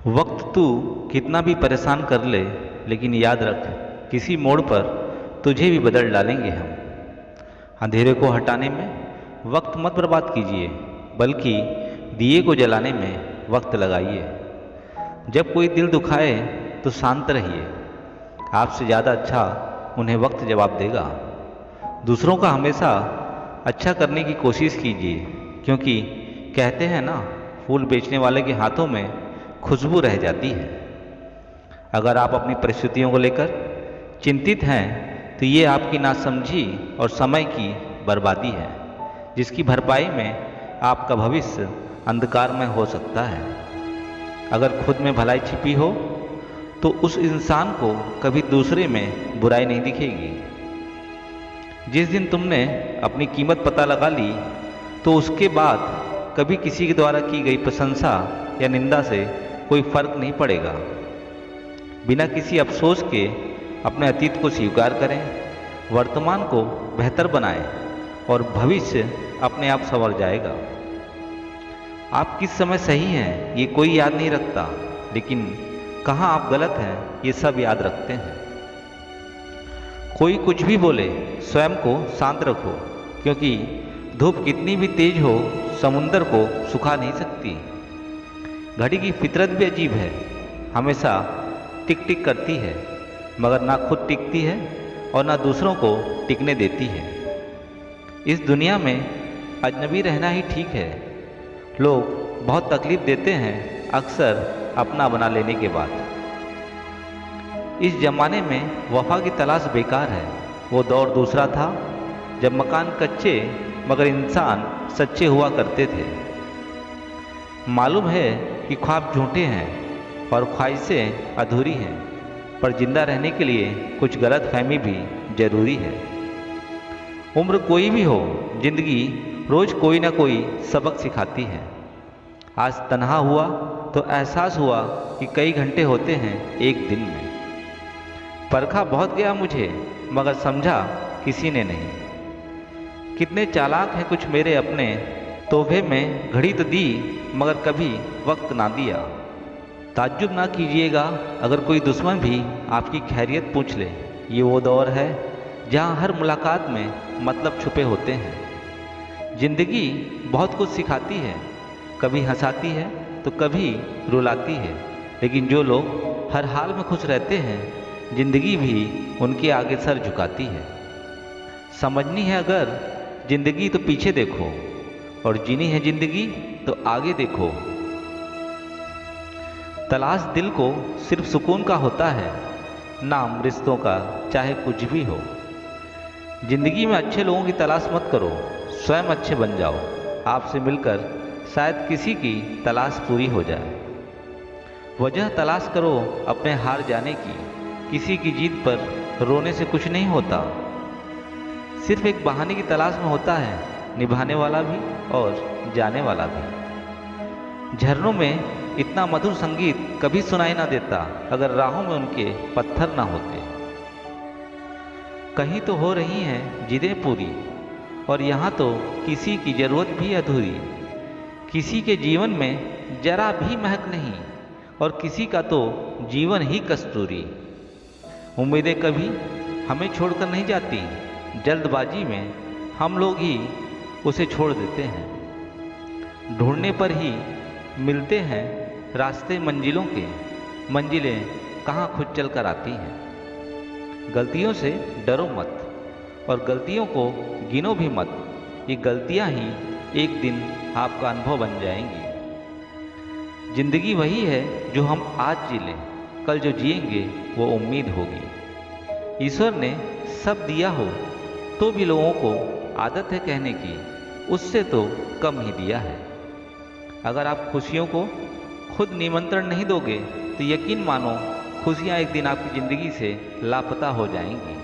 वक्त तू कितना भी परेशान कर ले, लेकिन याद रख, किसी मोड़ पर तुझे भी बदल डालेंगे हम। अंधेरे को हटाने में वक्त मत बर्बाद कीजिए, बल्कि दिए को जलाने में वक्त लगाइए। जब कोई दिल दुखाए तो शांत रहिए, आपसे ज़्यादा अच्छा उन्हें वक्त जवाब देगा। दूसरों का हमेशा अच्छा करने की कोशिश कीजिए, क्योंकि कहते हैं ना, फूल बेचने वाले के हाथों में खुशबू रह जाती है। अगर आप अपनी परिस्थितियों को लेकर चिंतित हैं, तो ये आपकी नासमझी और समय की बर्बादी है, जिसकी भरपाई में आपका भविष्य अंधकार में हो सकता है। अगर खुद में भलाई छिपी हो, तो उस इंसान को कभी दूसरे में बुराई नहीं दिखेगी। जिस दिन तुमने अपनी कीमत पता लगा ली, तो उसके बाद कभी किसी के द्वारा की गई प्रशंसा या निंदा से कोई फर्क नहीं पड़ेगा। बिना किसी अफसोस के अपने अतीत को स्वीकार करें, वर्तमान को बेहतर बनाएं, और भविष्य अपने आप संवर जाएगा। आप किस समय सही हैं ये कोई याद नहीं रखता, लेकिन कहाँ आप गलत हैं ये सब याद रखते हैं। कोई कुछ भी बोले, स्वयं को शांत रखो, क्योंकि धूप कितनी भी तेज हो, समुंदर को सुखा नहीं सकती। घड़ी की फितरत भी अजीब है, हमेशा टिक टिक करती है, मगर ना खुद टिकती है और ना दूसरों को टिकने देती है। इस दुनिया में अजनबी रहना ही ठीक है। लोग बहुत तकलीफ देते हैं, अक्सर अपना बना लेने के बाद। इस जमाने में वफा की तलाश बेकार है। वो दौर दूसरा था, जब मकान कच्चे मगर इंसान सच्चे हुआ करते थे। मालूम है कि ख्वाब झूठे हैं और ख्वाहिशें अधूरी हैं, पर जिंदा रहने के लिए कुछ गलत फहमी भी जरूरी है। उम्र कोई भी हो, जिंदगी रोज कोई ना कोई सबक सिखाती है। आज तन्हा हुआ तो एहसास हुआ कि कई घंटे होते हैं एक दिन में। परखा बहुत गया मुझे, मगर समझा किसी ने नहीं। कितने चालाक हैं कुछ मेरे अपने, तोहफे में घड़ी तो दी, मगर कभी वक्त ना दिया। ताज्जुब ना कीजिएगा अगर कोई दुश्मन भी आपकी खैरियत पूछ ले। ये वो दौर है जहाँ हर मुलाकात में मतलब छुपे होते हैं। जिंदगी बहुत कुछ सिखाती है, कभी हंसाती है तो कभी रुलाती है, लेकिन जो लोग हर हाल में खुश रहते हैं, जिंदगी भी उनके आगे सर झुकाती है। समझनी है अगर जिंदगी तो पीछे देखो, और जीनी है जिंदगी तो आगे देखो। तलाश दिल को सिर्फ सुकून का होता है, नाम रिश्तों का चाहे कुछ भी हो। जिंदगी में अच्छे लोगों की तलाश मत करो, स्वयं अच्छे बन जाओ। आपसे मिलकर शायद किसी की तलाश पूरी हो जाए। वजह तलाश करो अपने हार जाने की, किसी की जीत पर रोने से कुछ नहीं होता। सिर्फ एक बहाने की तलाश में होता है निभाने वाला भी और जाने वाला भी। झरनों में इतना मधुर संगीत कभी सुनाई ना देता अगर राहों में उनके पत्थर ना होते। कहीं तो हो रही हैं जिदें पूरी, और यहाँ तो किसी की जरूरत भी अधूरी। किसी के जीवन में जरा भी महक नहीं, और किसी का तो जीवन ही कस्तूरी। उम्मीदें कभी हमें छोड़कर नहीं जाती, जल्दबाजी में हम लोग ही उसे छोड़ देते हैं। ढूंढने पर ही मिलते हैं रास्ते मंजिलों के, मंजिलें कहाँ खुद चल कर आती हैं। गलतियों से डरो मत, और गलतियों को गिनो भी मत। ये गलतियाँ ही एक दिन आपका अनुभव बन जाएंगी। जिंदगी वही है जो हम आज जी लें, कल जो जिएंगे वो उम्मीद होगी। ईश्वर ने सब दिया हो तो भी लोगों को आदत है कहने की, उससे तो कम ही दिया है। अगर आप खुशियों को खुद निमंत्रण नहीं दोगे, तो यकीन मानो खुशियाँ एक दिन आपकी ज़िंदगी से लापता हो जाएंगी।